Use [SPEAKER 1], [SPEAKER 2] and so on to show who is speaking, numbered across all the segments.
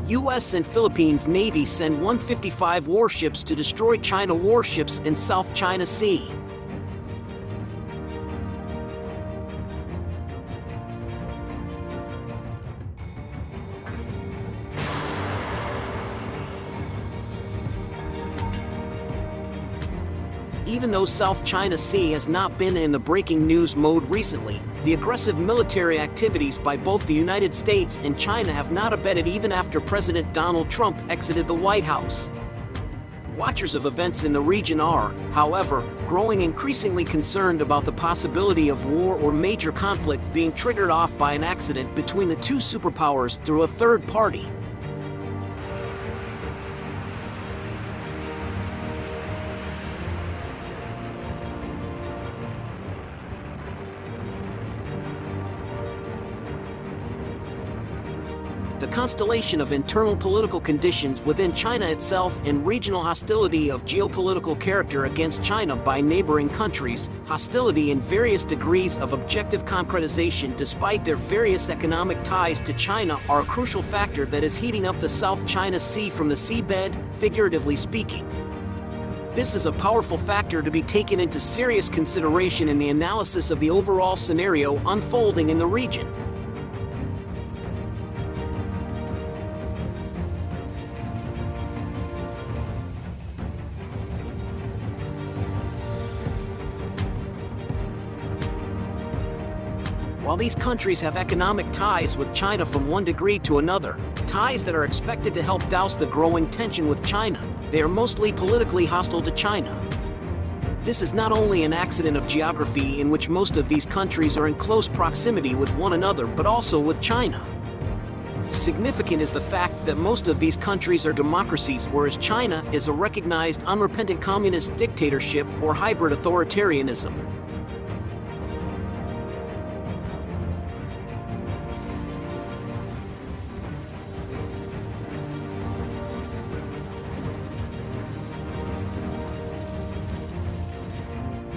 [SPEAKER 1] US and Philippines Navy send 155 warships to destroy China warships in South China Sea. Even though South China Sea has not been in the breaking news mode recently, the aggressive military activities by both the United States and China have not abated even after President Donald Trump exited the White House. Watchers of events in the region are, however, growing increasingly concerned about the possibility of war or major conflict being triggered off by an accident between the two superpowers through a third party. The constellation of internal political conditions within China itself and regional hostility of geopolitical character against China by neighboring countries, hostility in various degrees of objective concretization despite their various economic ties to China are a crucial factor that is heating up the South China Sea from the seabed, figuratively speaking. This is a powerful factor to be taken into serious consideration in the analysis of the overall scenario unfolding in the region. While these countries have economic ties with China from one degree to another, ties that are expected to help douse the growing tension with China, they are mostly politically hostile to China. This is not only an accident of geography in which most of these countries are in close proximity with one another but also with China. Significant is the fact that most of these countries are democracies, whereas China is a recognized unrepentant communist dictatorship or hybrid authoritarianism.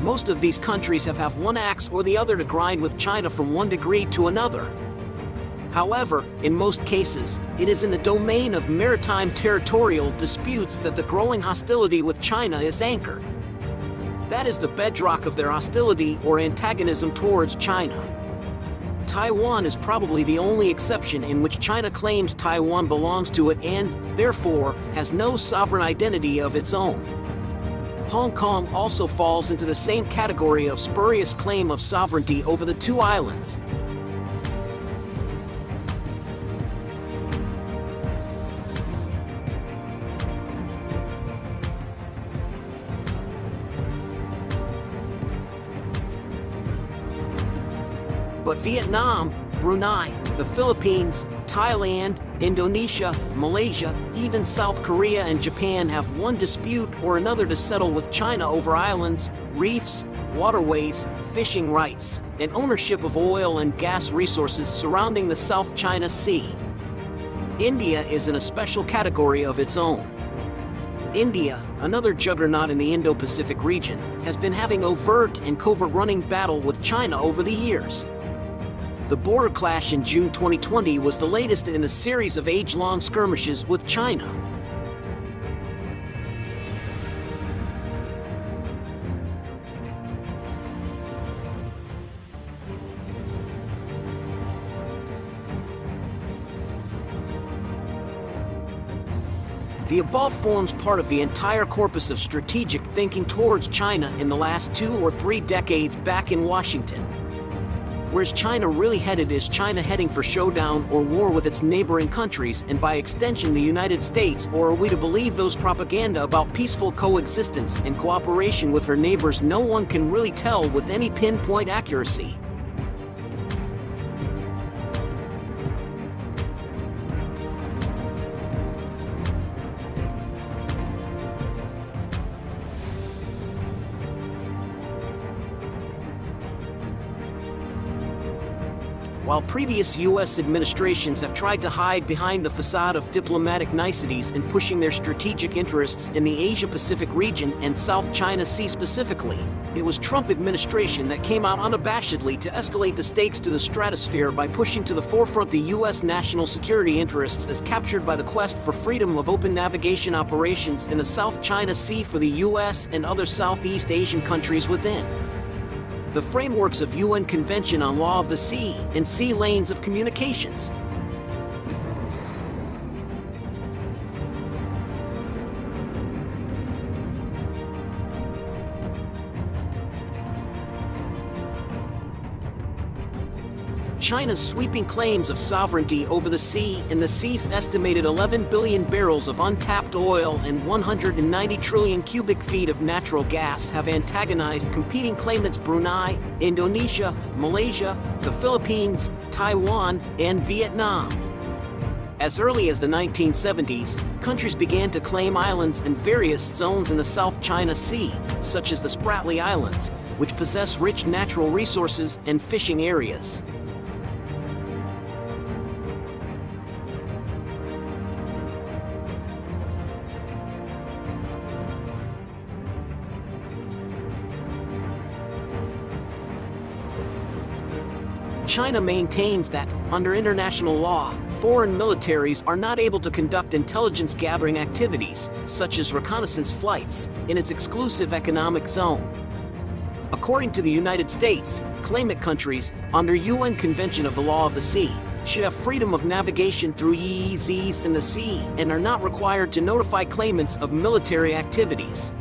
[SPEAKER 1] Most of these countries have one axe or the other to grind with China from one degree to another. However, in most cases, it is in the domain of maritime territorial disputes that the growing hostility with China is anchored. That is the bedrock of their hostility or antagonism towards China. Taiwan is probably the only exception in which China claims Taiwan belongs to it and, therefore, has no sovereign identity of its own. Hong Kong also falls into the same category of spurious claim of sovereignty over the two islands. But Vietnam, Brunei, the Philippines, Thailand, Indonesia, Malaysia, even South Korea and Japan have one dispute or another to settle with China over islands, reefs, waterways, fishing rights, and ownership of oil and gas resources surrounding the South China Sea. India is in a special category of its own. India, another juggernaut in the Indo-Pacific region, has been having overt and covert running battle with China over the years. The border clash in June 2020 was the latest in a series of age-long skirmishes with China. The above forms part of the entire corpus of strategic thinking towards China in the last 2 or 3 decades back in Washington. Where's China really headed? Is China heading for showdown or war with its neighboring countries and by extension the United States, or are we to believe those propaganda about peaceful coexistence and cooperation with her neighbors? No one can really tell with any pinpoint accuracy. While previous U.S. administrations have tried to hide behind the facade of diplomatic niceties in pushing their strategic interests in the Asia-Pacific region and South China Sea specifically, it was Trump administration that came out unabashedly to escalate the stakes to the stratosphere by pushing to the forefront the U.S. national security interests as captured by the quest for freedom of open navigation operations in the South China Sea for the U.S. and other Southeast Asian countries within the frameworks of UN Convention on Law of the Sea and Sea Lanes of Communications. China's sweeping claims of sovereignty over the sea and the sea's estimated 11 billion barrels of untapped oil and 190 trillion cubic feet of natural gas have antagonized competing claimants Brunei, Indonesia, Malaysia, the Philippines, Taiwan, and Vietnam. As early as the 1970s, countries began to claim islands in various zones in the South China Sea, such as the Spratly Islands, which possess rich natural resources and fishing areas. China maintains that, under international law, foreign militaries are not able to conduct intelligence-gathering activities, such as reconnaissance flights, in its exclusive economic zone. According to the United States, claimant countries, under UN Convention of the Law of the Sea, should have freedom of navigation through EEZs in the sea and are not required to notify claimants of military activities.